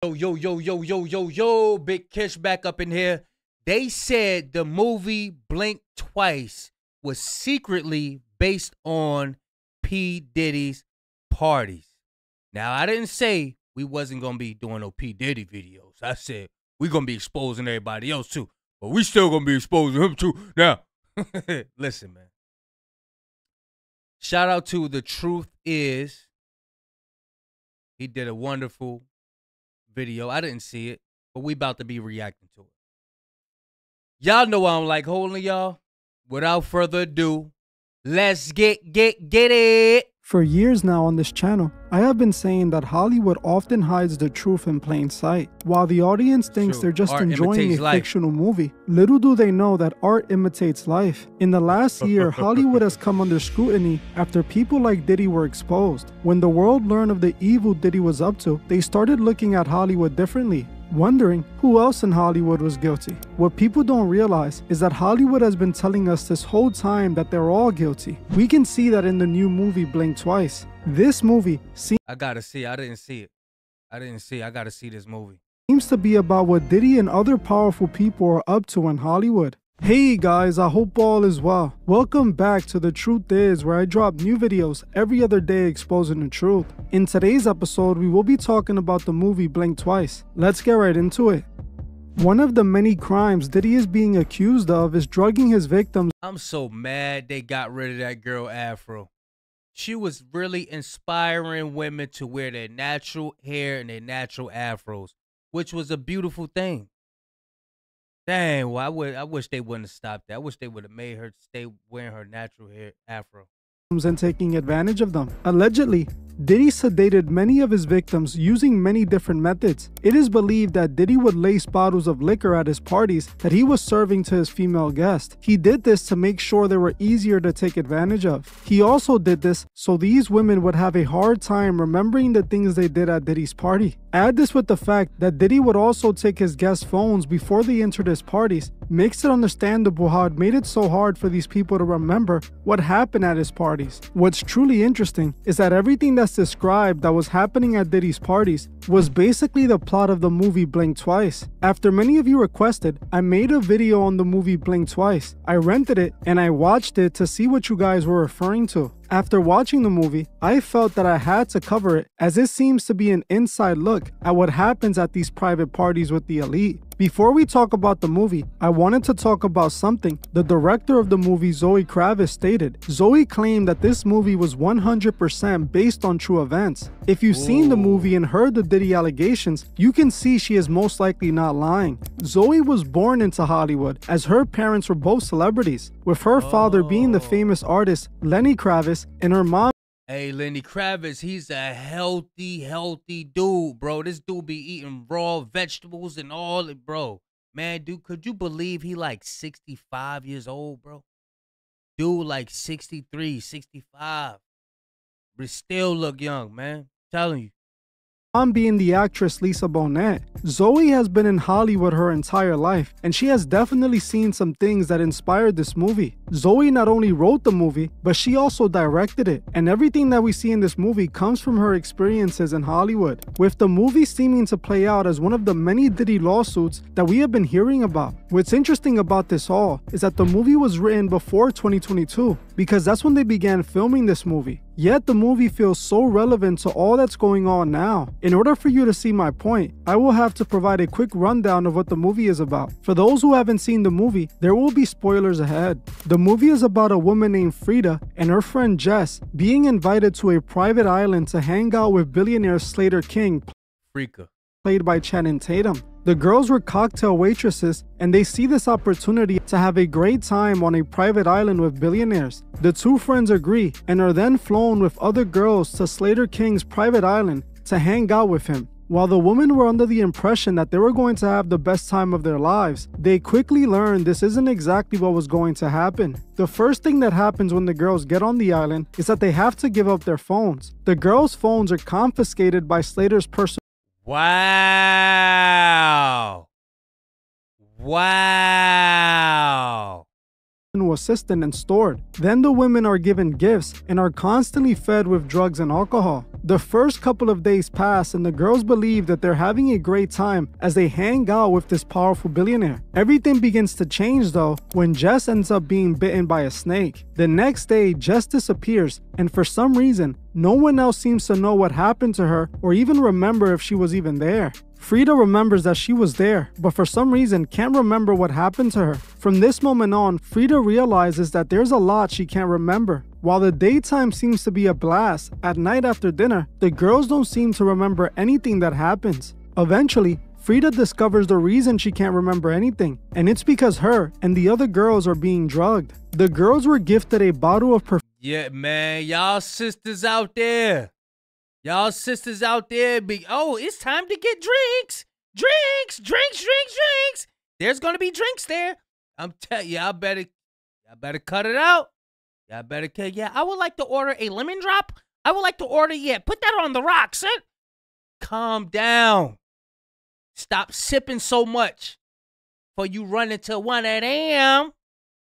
Yo, Big Kish back up in here. They said the movie Blink Twice was secretly based on P. Diddy's parties. Now, I didn't say we wasn't going to be doing no P. Diddy videos. I said we're going to be exposing everybody else too. But we still going to be exposing him too. Now, listen, man. Shout out to The Truth Is. He did a wonderful video. I didn't see it, but we about to be reacting to it. Y'all know I don't like holding y'all. Without further ado, let's get it. For years now on this channel, I have been saying that Hollywood often hides the truth in plain sight. While the audience thinks they're just enjoying a fictional movie, little do they know that art imitates life. In the last year, Hollywood has come under scrutiny after people like Diddy were exposed. When the world learned of the evil Diddy was up to, they started looking at Hollywood differently, wondering who else in Hollywood was guilty. What people don't realize is that Hollywood has been telling us this whole time that they're all guilty. We can see that in the new movie Blink Twice. This movie I gotta see. I didn't see it. I gotta see this movie. Seems to be about what Diddy and other powerful people are up to in Hollywood. Hey guys, I hope all is well. Welcome back to The Truth Is, where I drop new videos every other day exposing the truth. In today's episode, we will be talking about the movie Blink Twice. Let's get right into it. One of the many crimes Diddy is being accused of is drugging his victims. I'm so mad they got rid of that girl Afro. She was really inspiring women to wear their natural hair and their natural afros, which was a beautiful thing. Dang, well, I wish they wouldn't have stopped that. I wish they would have made her stay wearing her natural hair afro. And taking advantage of them. Allegedly, Diddy sedated many of his victims using many different methods. It is believed that Diddy would lace bottles of liquor at his parties that he was serving to his female guests. He did this to make sure they were easier to take advantage of. He also did this so these women would have a hard time remembering the things they did at Diddy's party. Add this with the fact that Diddy would also take his guests' phones before they entered his parties. Makes it understandable how it made it so hard for these people to remember what happened at his parties. What's truly interesting is that everything that's described that was happening at Diddy's parties was basically the plot of the movie Blink Twice. After many of you requested, I made a video on the movie Blink Twice. I rented it and I watched it to see what you guys were referring to. After watching the movie, I felt that I had to cover it, as it seems to be an inside look at what happens at these private parties with the elite. Before we talk about the movie, I wanted to talk about something the director of the movie, Zoe Kravitz, stated. Zoe claimed that this movie was 100% based on true events. If you've seen the movie and heard the Diddy allegations, you can see she is most likely not lying. Zoe was born into Hollywood, as her parents were both celebrities, with her father being the famous artist Lenny Kravitz and her mom. Hey, Lenny Kravitz, he's a healthy dude, bro. This dude be eating raw vegetables and all it, bro. Man, dude, could you believe he like 65 years old, bro? Dude like 63, 65. But still look young, man. I'm telling you. Mom being the actress Lisa Bonet. Zoe has been in Hollywood her entire life, and she has definitely seen some things that inspired this movie. Zoe not only wrote the movie, but she also directed it, and everything that we see in this movie comes from her experiences in Hollywood, with the movie seeming to play out as one of the many Diddy lawsuits that we have been hearing about. What's interesting about this all is that the movie was written before 2022, because that's when they began filming this movie. Yet the movie feels so relevant to all that's going on now. In order for you to see my point, I will have to provide a quick rundown of what the movie is about. For those who haven't seen the movie, there will be spoilers ahead. The movie is about a woman named Frida and her friend Jess being invited to a private island to hang out with billionaire Slater King, played by Channing Tatum. The girls were cocktail waitresses, and they see this opportunity to have a great time on a private island with billionaires. The two friends agree and are then flown with other girls to Slater King's private island to hang out with him. While the women were under the impression that they were going to have the best time of their lives, they quickly learned this isn't exactly what was going to happen. The first thing that happens when the girls get on the island is that they have to give up their phones. The girls' phones are confiscated by Slater's personal. Wow. personal assistant and stored. Then the women are given gifts and are constantly fed with drugs and alcohol. The first couple of days pass and the girls believe that they're having a great time as they hang out with this powerful billionaire. Everything begins to change though when Jess ends up being bitten by a snake. The next day, Jess disappears, and for some reason, no one else seems to know what happened to her or even remember if she was even there. Frida remembers that she was there, but for some reason can't remember what happened to her. From this moment on, Frida realizes that there's a lot she can't remember. While the daytime seems to be a blast, at night after dinner, the girls don't seem to remember anything that happens. Eventually, Frida discovers the reason she can't remember anything, and it's because her and the other girls are being drugged. The girls were gifted a bottle of perfume. Yeah, man, y'all sisters out there. Y'all sisters out there oh, it's time to get drinks. Drinks. There's gonna be drinks there. I'm telling you, y'all better cut it out. Y'all better cut. Yeah, I would like to order a lemon drop. I would like to order, put that on the rocks, son. Calm down. Stop sipping so much before you run into 1 a.m.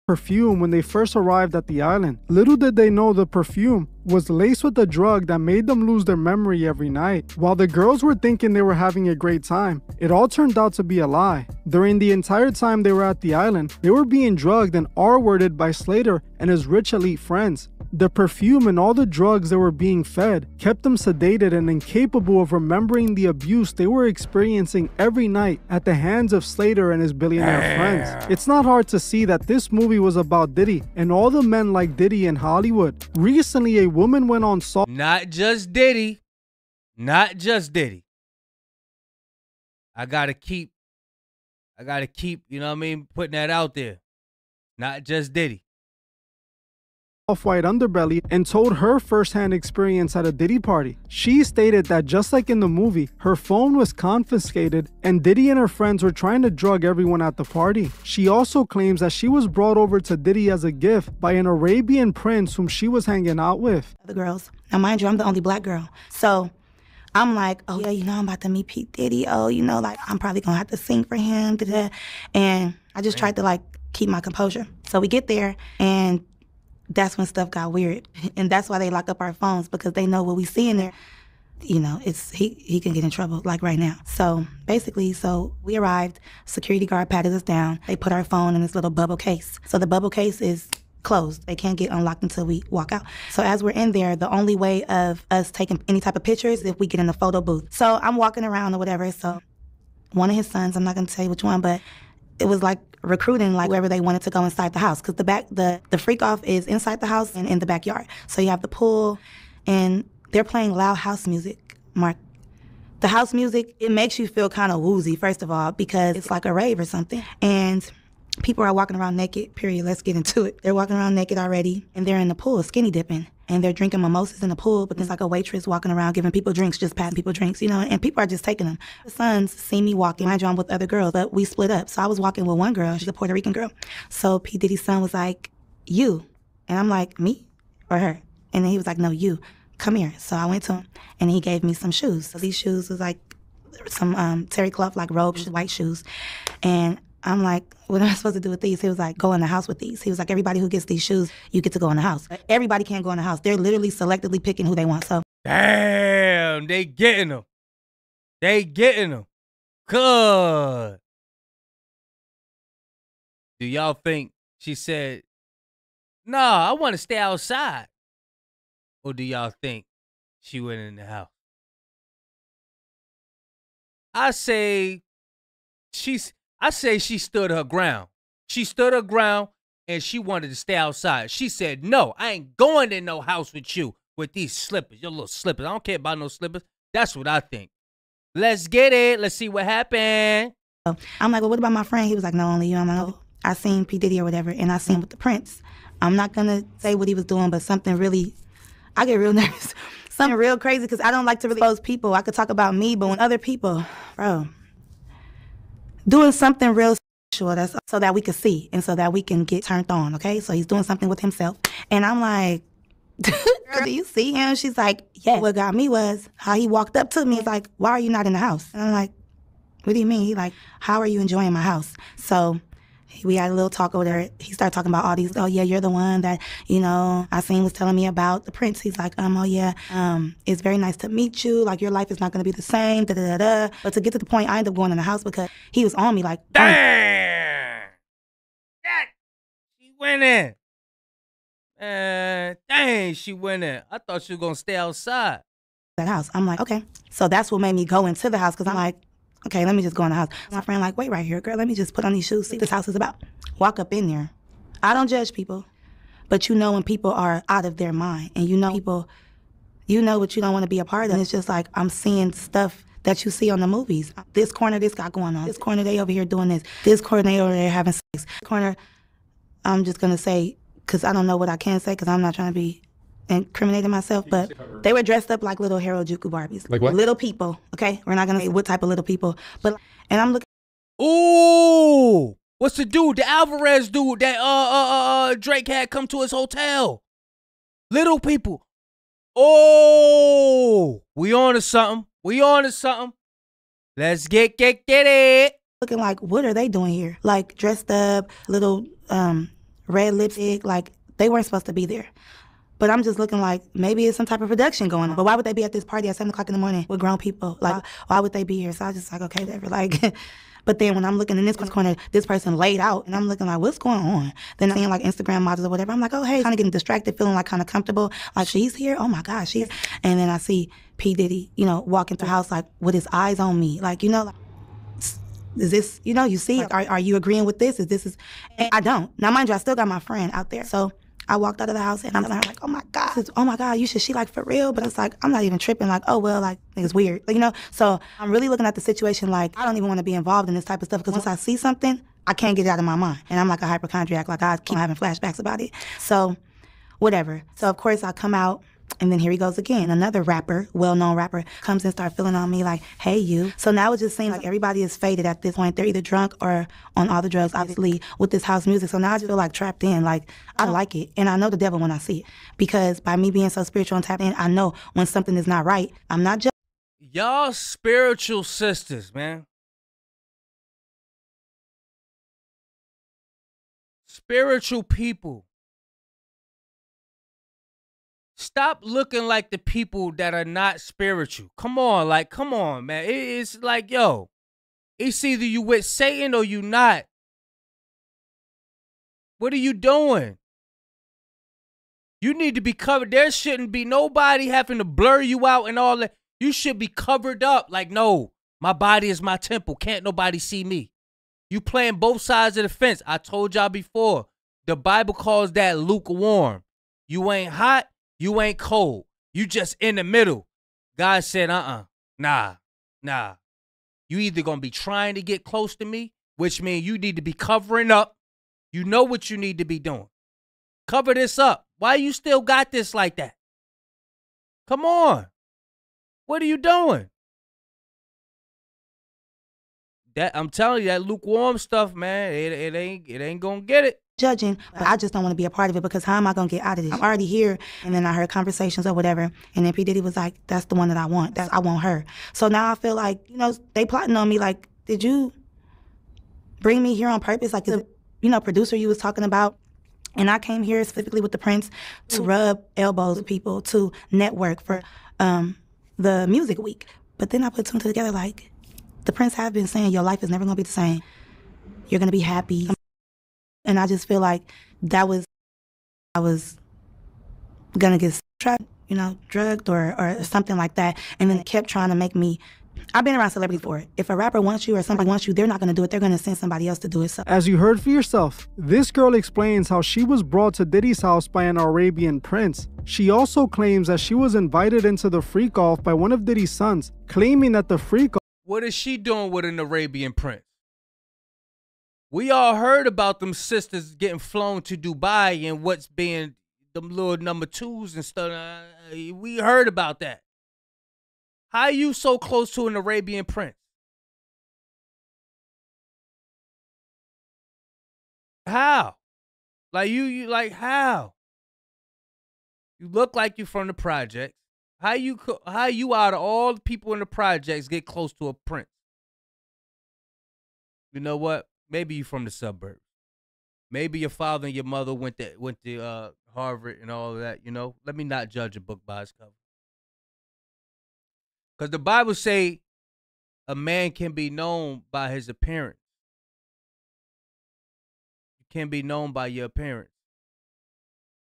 Perfume when they first arrived at the island. Little did they know the perfume was laced with a drug that made them lose their memory every night. While the girls were thinking they were having a great time, it all turned out to be a lie. During the entire time they were at the island, they were being drugged and R-worded by Slater and his rich elite friends. The perfume and all the drugs they were being fed kept them sedated and incapable of remembering the abuse they were experiencing every night at the hands of Slater and his billionaire friends. It's not hard to see that this movie was about Diddy and all the men like Diddy in Hollywood. Recently, a woman went on Salt. Not just Diddy. Not just Diddy. I gotta keep, you know what I mean, putting that out there. Not just Diddy. Off-white underbelly and told her first-hand experience at a Diddy party. She stated that just like in the movie, her phone was confiscated and Diddy and her friends were trying to drug everyone at the party. She also claims that she was brought over to Diddy as a gift by an Arabian prince whom she was hanging out with. The girls. Now mind you, I'm the only black girl. So I'm like, oh yeah, I'm about to meet P. Diddy. Oh, like I'm probably gonna have to sing for him. And I just tried to keep my composure. So we get there and that's when stuff got weird. And that's why they lock up our phones, because they know what we see in there. It's he can get in trouble right now. So basically, we arrived, security guard patted us down. They put our phone in this little bubble case. So the bubble case is closed. They can't get unlocked until we walk out. So as we're in there, the only way of us taking any type of pictures is if we get in the photo booth. So I'm walking around or whatever. So one of his sons, I'm not gonna tell you which one, but it was recruiting wherever they wanted to go inside the house, because the freak off is inside the house and in the backyard. So you have the pool and they're playing loud house music, Mark. The house music, it makes you feel kind of woozy, first of all, because it's like a rave or something. And people are walking around naked, period. Let's get into it. They're walking around naked already and they're in the pool skinny dipping. And they're drinking mimosas in the pool, but there's a waitress walking around giving people drinks, just passing people drinks, and people are just taking them. The sons see me walking. Mind you, I'm with other girls, but we split up. So I was walking with one girl. She's a Puerto Rican girl. So P. Diddy's son was like, you. And I'm like, me or her? And then he was like, no, you. Come here. So I went to him and he gave me some shoes. So these shoes was some terry cloth, robes, white shoes. And I'm like, what am I supposed to do with these? He was like, go in the house with these. He was like, everybody who gets these shoes, you get to go in the house. Everybody can't go in the house. They're literally selectively picking who they want. So damn, they getting them. Good. Do y'all think she said, nah, I want to stay outside? Or do y'all think she went in the house? I say she stood her ground. She stood her ground and she wanted to stay outside. She said, no, I ain't going in no house with you with these slippers, your little slippers. I don't care about no slippers. That's what I think. Let's get it. Let's see what happened. I'm like, well, what about my friend? He was like, no, only you. I'm like, oh, I seen P. Diddy or whatever, and I seen with the Prince. I'm not going to say what he was doing, but something really, I get real nervous. Something real crazy, because I don't like to really expose people. I could talk about me, but when other people, bro, doing something real sexual, that's so that we could see and so that we can get turned on, okay? So he's doing something with himself. And I'm like, girl, do you see him? She's like, yeah. What got me was how he walked up to me. He's like, why are you not in the house? And I'm like, what do you mean? He like, how are you enjoying my house? So We had a little talk over there. He started talking about all these, oh, yeah, you're the one that, you know, I seen was telling me about the prince. He's like, oh, yeah, it's very nice to meet you. Like, your life is not going to be the same, da-da-da-da. But to get to the point, I ended up going in the house because he was on me like, damn! She went in. Dang, she went in. I thought she was going to stay outside. That house. I'm like, okay. So that's what made me go into the house because I'm like, okay, let me just go in the house. My friend like, wait right here, girl. Let me just put on these shoes, see what this house is about. Walk up in there. I don't judge people, but you know when people are out of their mind and you know people, you know what you don't want to be a part of. And it's just like I'm seeing stuff that you see on the movies. This corner, this got going on. This corner, they over here doing this. This corner, they over there having sex. This corner, I'm just going to say, because I don't know what I can say because I'm not trying to be incriminating myself, but they were dressed up like little Harajuku Barbies. Like what? Little people, okay? We're not going to say what type of little people, but, and I'm looking. Ooh, what's the dude, the Alvarez dude that Drake had come to his hotel? Little people. Oh, we on to something. We on to something. Let's get it. Looking like, what are they doing here? Like dressed up, little red lipstick, like they weren't supposed to be there. But I'm just looking like maybe it's some type of production going on. But why would they be at this party at 7 o'clock in the morning with grown people? Like, why would they be here? So I was just like, okay, whatever. Like, but then when I'm looking in this corner, this person laid out, and I'm looking like, what's going on? Then I'm seeing like Instagram models or whatever. I'm like, oh, hey, kind of getting distracted, feeling like kind of comfortable. Like, she's here? Oh my gosh, she's. And then I see P. Diddy, you know, walking through the house like with his eyes on me. Like, you know, like, is this, you know, you see, like, are you agreeing with this? And I don't. Now, mind you, I still got my friend out there. So I walked out of the house and I'm like, oh my God, you should, she like for real? But it's like, I'm not even tripping like, oh, well, like, it's weird, you know? So I'm really looking at the situation like, I don't even want to be involved in this type of stuff because once I see something, I can't get it out of my mind. And I'm like a hypochondriac, like I keep having flashbacks about it. So whatever. So of course I come out. And then here he goes again. Another rapper, well-known rapper, comes and starts feeling on me like, hey, you. So now it just seems like everybody is faded at this point. They're either drunk or on all the drugs, obviously, with this house music. So now I just feel like trapped in. Like, I don't like it. And I know the devil when I see it. Because by me being so spiritual and tapped in, I know when something is not right, I'm not just. Y'all spiritual sisters, man. Spiritual people. Stop looking like the people that are not spiritual. Come on, man. It's like, yo, it's either you with Satan or you not. What are you doing? You need to be covered. There shouldn't be nobody having to blur you out and all that. You should be covered up. Like, no, my body is my temple. Can't nobody see me. You playing both sides of the fence. I told y'all before, the Bible calls that lukewarm. You ain't hot. You ain't cold. You just in the middle. God said, nah. You either going to be trying to get close to me, which means you need to be covering up. You know what you need to be doing. Cover this up. Why you still got this like that? Come on. What are you doing? That I'm telling you, that lukewarm stuff, man, it ain't going to get it. Judging, but I just don't want to be a part of it because how am I going to get out of this? I'm already here, and then I heard conversations or whatever, and then P. Diddy was like, that's the one that I want. I want her. So now I feel like, you know, they plotting on me like, did you bring me here on purpose? Like, the, you know, producer you was talking about, and I came here specifically with the Prince to rub elbows with people, to network for the music week. But then I put two and two together like, the Prince have been saying your life is never going to be the same. You're going to be happy. And I just feel like I was gonna get trapped, you know, drugged or something like that. And then it kept trying to make me. I've been around celebrities before. If a rapper wants you or somebody wants you, they're not gonna do it. They're gonna send somebody else to do it. So. As you heard for yourself, this girl explains how she was brought to Diddy's house by an Arabian prince. She also claims that she was invited into the freak-off by one of Diddy's sons, claiming that the freak-off. What is she doing with an Arabian prince? We all heard about them sisters getting flown to Dubai and what's being them little number twos and stuff. We heard about that. How are you so close to an Arabian prince? How? Like you like how? You look like you from the projects. How you out of all the people in the projects get close to a prince? You know what? Maybe you from the suburbs. Maybe your father and your mother went to Harvard and all of that, you know. Let me not judge a book by its cover. Because the Bible say a man can be known by his appearance. You can be known by your appearance.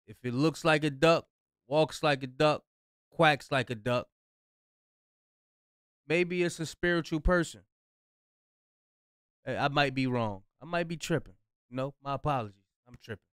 If it looks like a duck, walks like a duck, quacks like a duck, maybe it's a spiritual person. I might be wrong. I might be tripping. You know, my apologies. I'm tripping.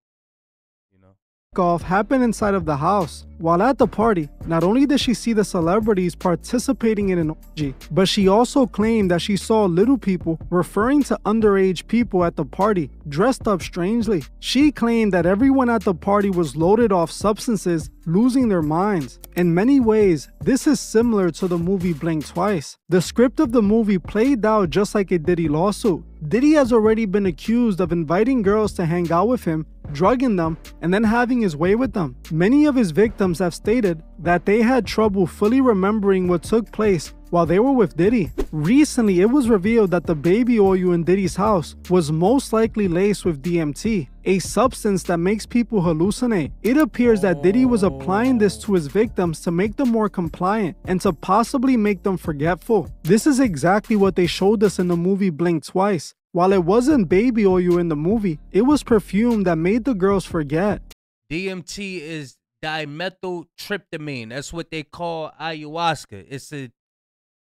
You know. Off happened inside of the house. While at the party, not only did she see the celebrities participating in an orgy, but she also claimed that she saw little people referring to underage people at the party, dressed up strangely. She claimed that everyone at the party was loaded off substances, losing their minds. In many ways, this is similar to the movie Blink Twice. The script of the movie played out just like a Diddy lawsuit. Diddy has already been accused of inviting girls to hang out with him, drugging them, and then having his way with them. Many of his victims have stated that they had trouble fully remembering what took place while they were with Diddy. Recently, it was revealed that the baby oil in Diddy's house was most likely laced with DMT, a substance that makes people hallucinate. It appears that Diddy was applying this to his victims to make them more compliant and to possibly make them forgetful. This is exactly what they showed us in the movie Blink Twice. While it wasn't baby oil in the movie, it was perfume that made the girls forget. DMT is dimethyltryptamine. That's what they call ayahuasca.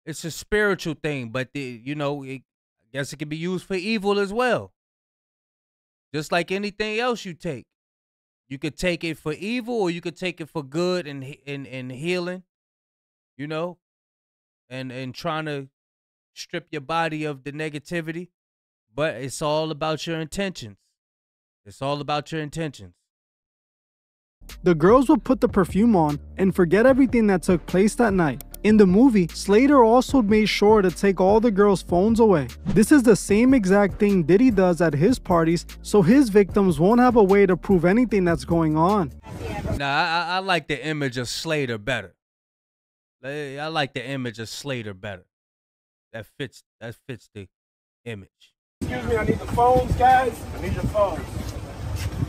It's a spiritual thing, but I guess it can be used for evil as well. Just like anything else you take. You could take it for evil or you could take it for good and healing, you know, and trying to strip your body of the negativity. But it's all about your intentions. It's all about your intentions. The girls would put the perfume on and forget everything that took place that night. In the movie, Slater also made sure to take all the girls' phones away. This is the same exact thing Diddy does at his parties, so his victims won't have a way to prove anything that's going on. Nah, I like the image of Slater better. I like the image of Slater better. That fits the image. Excuse me, I need the phones, guys. I need your phones.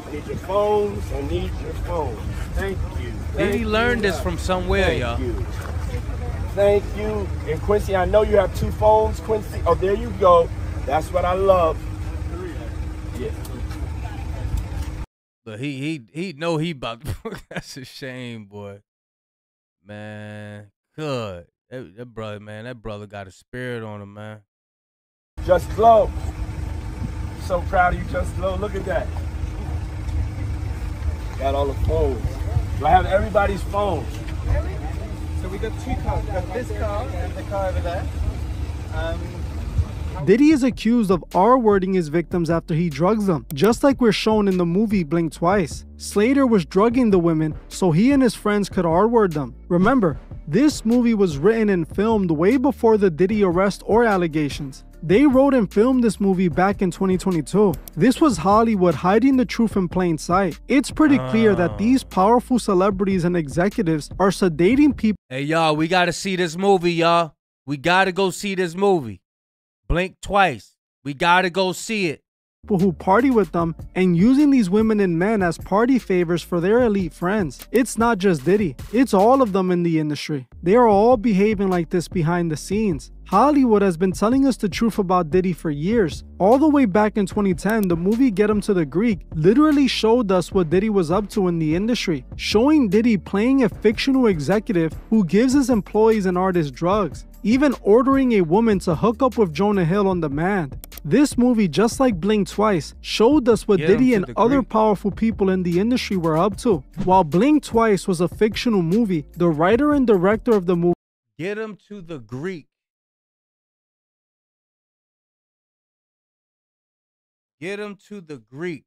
I need your phones. I need your phones. Thank you. Did he learn this from somewhere, y'all? Thank you. And Quincy, I know you have 2 phones, Quincy. Oh, there you go. That's what I love. Yeah. But he know he about to. That's a shame, boy. Man, good. That brother got a spirit on him, man. Just Glow. So proud of you, Just Glow. Look at that. Got all the phones. Do I have everybody's phones? So we got 2 cars. We got this car and the car over there. Diddy is accused of R-wording his victims after he drugs them, just like we're shown in the movie Blink Twice. Slater was drugging the women so he and his friends could R-word them. Remember, this movie was written and filmed way before the Diddy arrest or allegations. They wrote and filmed this movie back in 2022. This was Hollywood hiding the truth in plain sight. It's pretty clear that these powerful celebrities and executives are sedating people. Hey, y'all, we got to see this movie, y'all. We got to go see this movie. Blink Twice. We got to go see it. Who party with them and using these women and men as party favors for their elite friends. It's not just Diddy, it's all of them in the industry. They are all behaving like this behind the scenes. Hollywood has been telling us the truth about Diddy for years. All the way back in 2010, the movie Get Him to the Greek literally showed us what Diddy was up to in the industry, showing Diddy playing a fictional executive who gives his employees and artists drugs, even ordering a woman to hook up with Jonah Hill on demand. This movie, just like Blink Twice, showed us what Diddy and other powerful people in the industry were up to. While Blink Twice was a fictional movie, the writer and director of the movie Get Him to the Greek. Get Him to the Greek.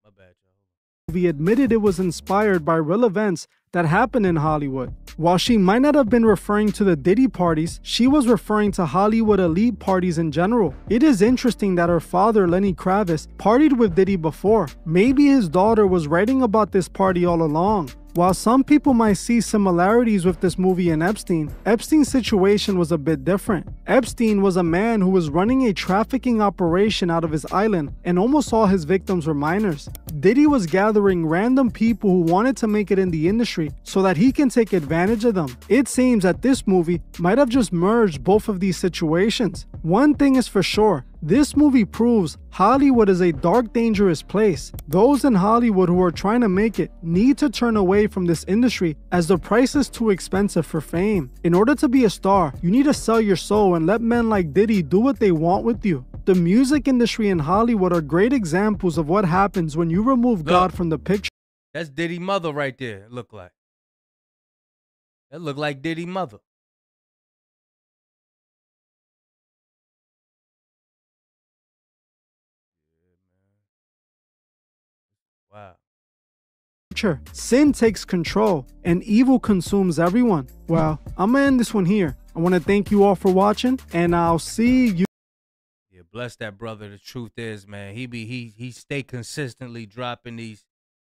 My bad, y'all. Admitted it was inspired by real events that happened in Hollywood. While she might not have been referring to the Diddy parties, she was referring to Hollywood elite parties in general. It is interesting that her father, Lenny Kravitz, partied with Diddy before. Maybe his daughter was writing about this party all along. While some people might see similarities with this movie and Epstein, Epstein's situation was a bit different. Epstein was a man who was running a trafficking operation out of his island, and almost all his victims were minors. Diddy was gathering random people who wanted to make it in the industry so that he can take advantage of them. It seems that this movie might have just merged both of these situations. One thing is for sure, this movie proves Hollywood is a dark, dangerous place. Those in Hollywood who are trying to make it need to turn away from this industry as the price is too expensive for fame. In order to be a star, you need to sell your soul and let men like Diddy do what they want with you. The music industry in Hollywood are great examples of what happens when you remove God from the picture. That's Diddy mother right there, it look like. That look like Diddy mother. Wow. Sin takes control and evil consumes everyone. Well, I'm gonna end this one here. I want to thank you all for watching, and I'll see you. Yeah, bless that brother. The truth is, man, he stay consistently dropping these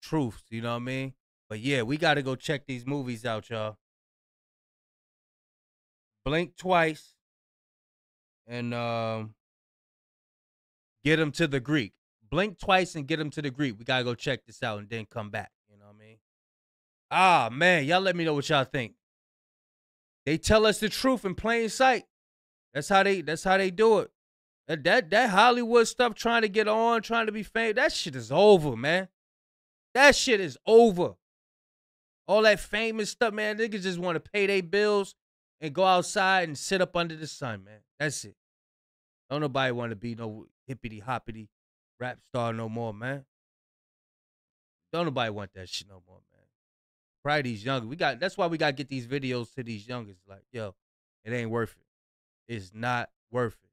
truths, you know what I mean? But yeah, we got to go check these movies out, y'all. Blink Twice and Get Him to the Greek. Blink Twice and Get Him to the Greek. We got to go check this out and then come back, you know what I mean? Ah, man, y'all let me know what y'all think. They tell us the truth in plain sight. That's how they do it. That Hollywood stuff, trying to get on, trying to be famous, that shit is over, man. That shit is over. All that famous stuff, man, niggas just want to pay their bills and go outside and sit up under the sun, man. That's it. Don't nobody want to be no hippity-hoppity rap star no more, man. Don't nobody want that shit no more, man. Probably these youngers. That's why we got to get these videos to these youngers. Like, yo, it ain't worth it. It's not worth it.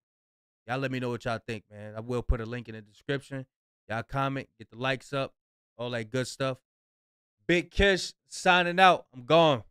Y'all let me know what y'all think, man. I will put a link in the description. Y'all comment, get the likes up, all that good stuff. Big Kish signing out. I'm gone.